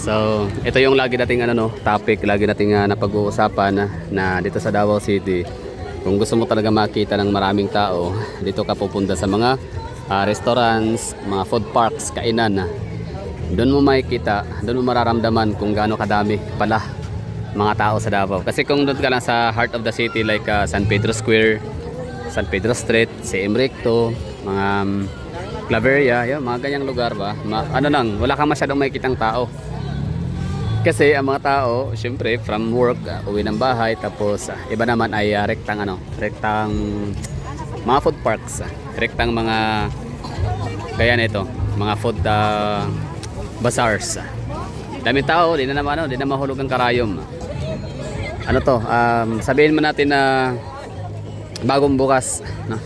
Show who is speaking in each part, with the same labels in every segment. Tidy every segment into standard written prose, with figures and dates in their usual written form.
Speaker 1: So, ito yung lagi nating topic, lagi nating napag-uusapan na dito sa Davao City. Kung gusto mo talaga makita ng maraming tao, dito ka pupunta sa mga restaurants, mga food parks, kainan. Doon mo makikita, doon mo mararamdaman kung gaano kadami pala mga tao sa Davao. Kasi kung doon ka lang sa heart of the city like San Pedro Square, San Pedro Street, CM Recto, mga Claveria, yun, mga ganyang lugar ba, wala kang masyadong makikitang tao. Kasi ang mga tao, syempre from work, uwi ng bahay, tapos iba naman ay rektang mga food parks, rektang mga kaya nito, mga food bazaars. Daming tao, di na mahulog ang karayom. Sabihin mo natin na bagong bukas, no?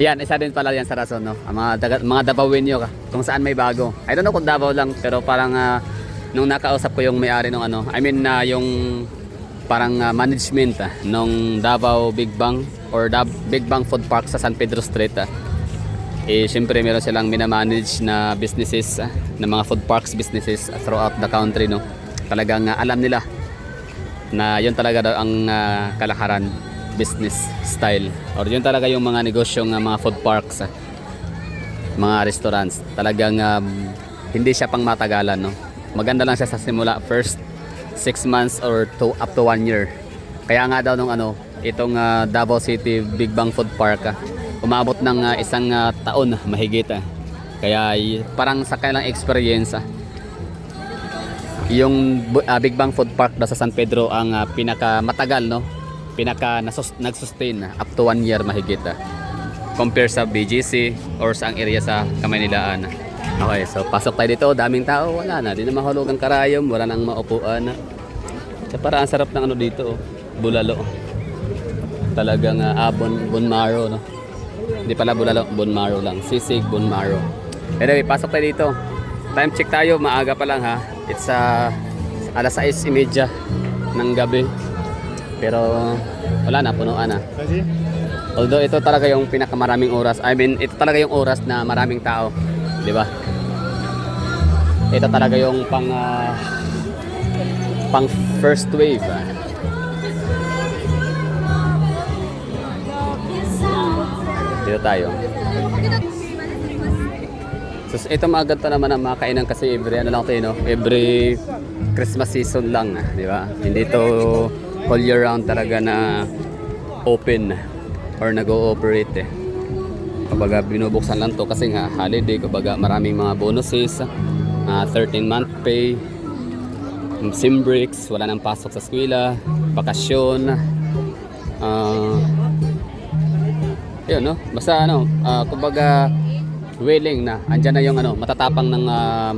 Speaker 1: Yan, isa din pala yan sa rason, no? Ang mga Davaoenyo kung saan may bago. I don't know kung Davao lang, pero parang nung nakausap ko yung may-ari yung parang management nung Davao Big Bang or Big Bang Food Park sa San Pedro Street. Syempre meron silang minamanage na businesses, na mga food parks businesses throughout the country, no? Talagang alam nila na yun talaga daw ang kalakaran business style, or yun talaga yung mga negosyong mga food parks, mga restaurants. Talagang hindi siya pang matagalan, no? Maganda lang siya sa simula, first 6 months or up to 1 year. Kaya nga daw itong Davao City Big Bang Food Park umabot ng isang taon mahigit. Kaya parang sa kanilang experience, yung Big Bang Food Park daw sa San Pedro ang pinakamatagal, no? Nag-sustain up to 1 year mahigit compare sa BGC or sa ang area sa Kamaynilaan. Okay, so pasok tayo dito, daming tao, wala na, di na mahulog ang karayom, wala nang maupuan. Parang ang sarap ng dito, bulalo. Talagang bone marrow, no? Hindi pala bulalo, bone marrow lang, sisig, bone marrow. Anyway, pasok tayo dito. Time check tayo, maaga pa lang ha. It's alas 6:30 ng gabi. Pero wala na, punuan na. Although ito talaga yung pinakamaraming oras. Ito talaga yung oras na maraming tao, di ba? Ito talaga yung pang first wave. Dito tayo. So ito mga ganito naman ang mga kainan kasi every Christmas season lang, di ba? Hindi to all year round talaga na open or nag-ooperate. Kumbaga binubuksan lang to kasi nga holiday, kumbaga maraming mga bonuses, 13-month pay, sim breaks, wala nang pasok sa eskwela, bakasyon, yun, no? Basta kumbaga willing na, andyan na yung matatapang ng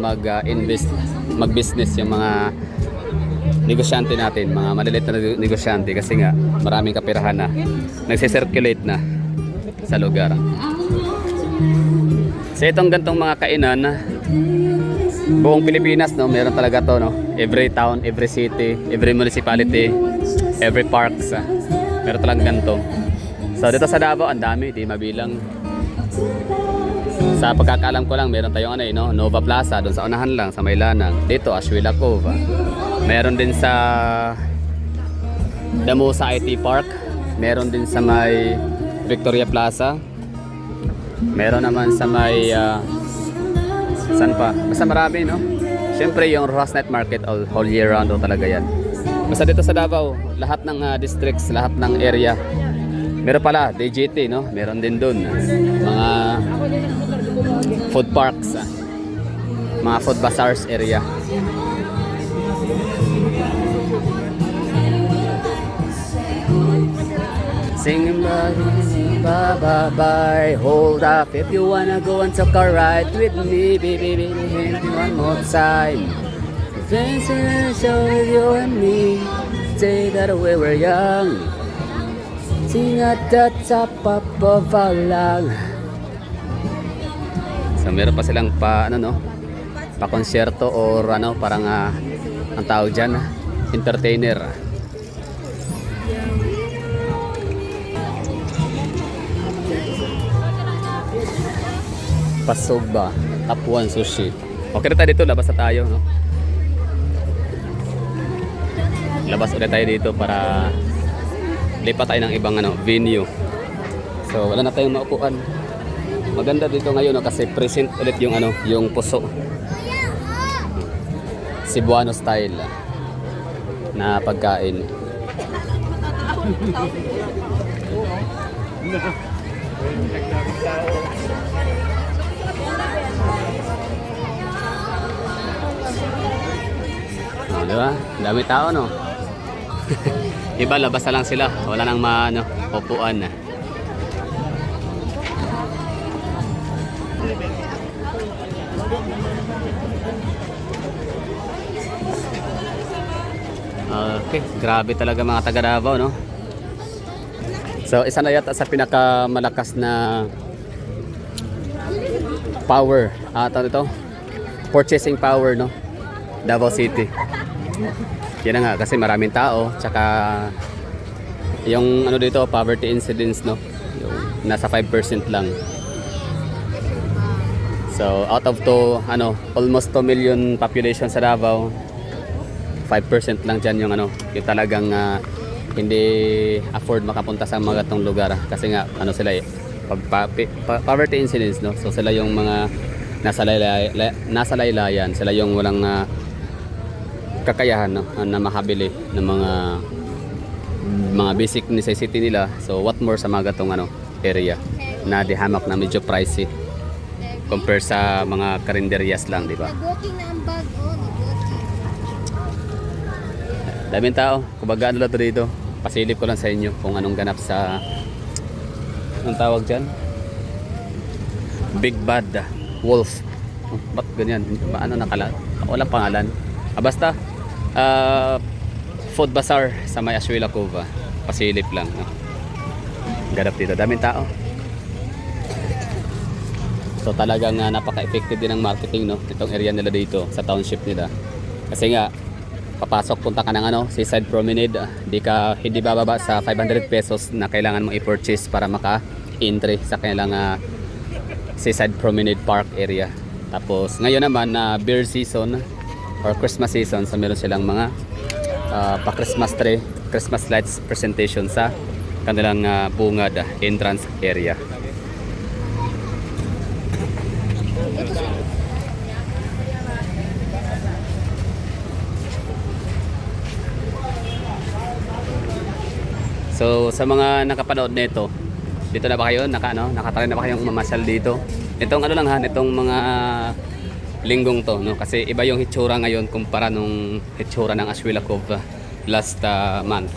Speaker 1: mag-invest, mag-business yung mga negosyante natin, mga maliliit na negosyante, kasi nga maraming kapirahan na nagse-circulate na sa lugar. So itong gantong mga kainan buong Pilipinas, no, meron talaga to, no? Every town, every city, every municipality, every parks, meron talagang ganito. So dito sa Davao ang dami, di mabilang. Sa pagkakaalam ko lang, meron tayong Nova Plaza doon sa unahan lang sa Maylanang. Dito Ashwila Cove. Meron din sa Damusa IT Park. Meron din sa may Victoria Plaza. Meron naman sa may saan pa? Basta marami, no? Siyempre yung Rojas Night Market all year round talaga yan. Basta dito sa Davao, lahat ng districts, lahat ng area. Meron pala DGT, no? Meron din doon mga food parks, mga food bazaars area. Singing bye bye bye, hold up if you wanna go and take a ride with me, baby, one more time. Adventures with you and me, say that we were young, sing at the top of our lungs. So meron pa silang pa konsyerto or parang ang tawag dyan, entertainer. Pasog ba? Top 1 sushi. Okay na tayo dito, labas na tayo, no? labas ulit tayo dito para lipat tayo ng ibang venue. So wala na tayong maupuan. Maganda dito ngayon no, kasi present ulit yung yung puso. Cebuano style na pagkain. Oh, diba? Dami tao no. Iba labas na lang sila, wala nang upuan na. Okay, grabe talaga mga taga Davao no. So isa na yata sa pinakamalakas na power ito purchasing power no, Davao City. Yan na nga kasi maraming tao, tsaka yung dito poverty incidence no, yung nasa 5% lang. So out of almost 2 million population sa Davao, 5% lang dyan yung yung talagang hindi afford makapunta sa mga gatong lugar kasi nga sila poverty incidence no. So sila yung mga nasa laylayan, sila yung walang kakayahan no, na makabili ng mga basic necessity nila. So what more sa mga gatong area na dihamak na medyo pricey compare sa mga karinderias lang, di ba?
Speaker 2: Nag-walking na ang bag, nag-walking.
Speaker 1: Daming tao, kumbaga lang to dito. Pasilip ko lang sa inyo kung anong ganap sa anong tawag dyan? Big Bad Wolf. Ba't ganyan? Walang pangalan. Basta Food Bazaar sa may Ashuela Cova. Pasilip lang no? Ganap dito, daming tao. So talagang napaka-effective din ng marketing no, itong area nila dito sa township nila. Kasi nga papasok, punta ka ng Seaside Promenade, hindi bababa sa 500 pesos na kailangan mong i-purchase para maka-entry sa kanilang Seaside Promenade Park area. Tapos ngayon naman na beer season or Christmas season, so meron silang mga pa-Christmas tree, Christmas lights presentation sa kanilang bungad entrance area. So sa mga nakapanood nito, dito na ba kayo? Nakatry na ba kayong mamasyal dito? Itong itong mga linggong to no, kasi iba yung hitsura ngayon kumpara nung hitsura ng Ashuela Cova last month.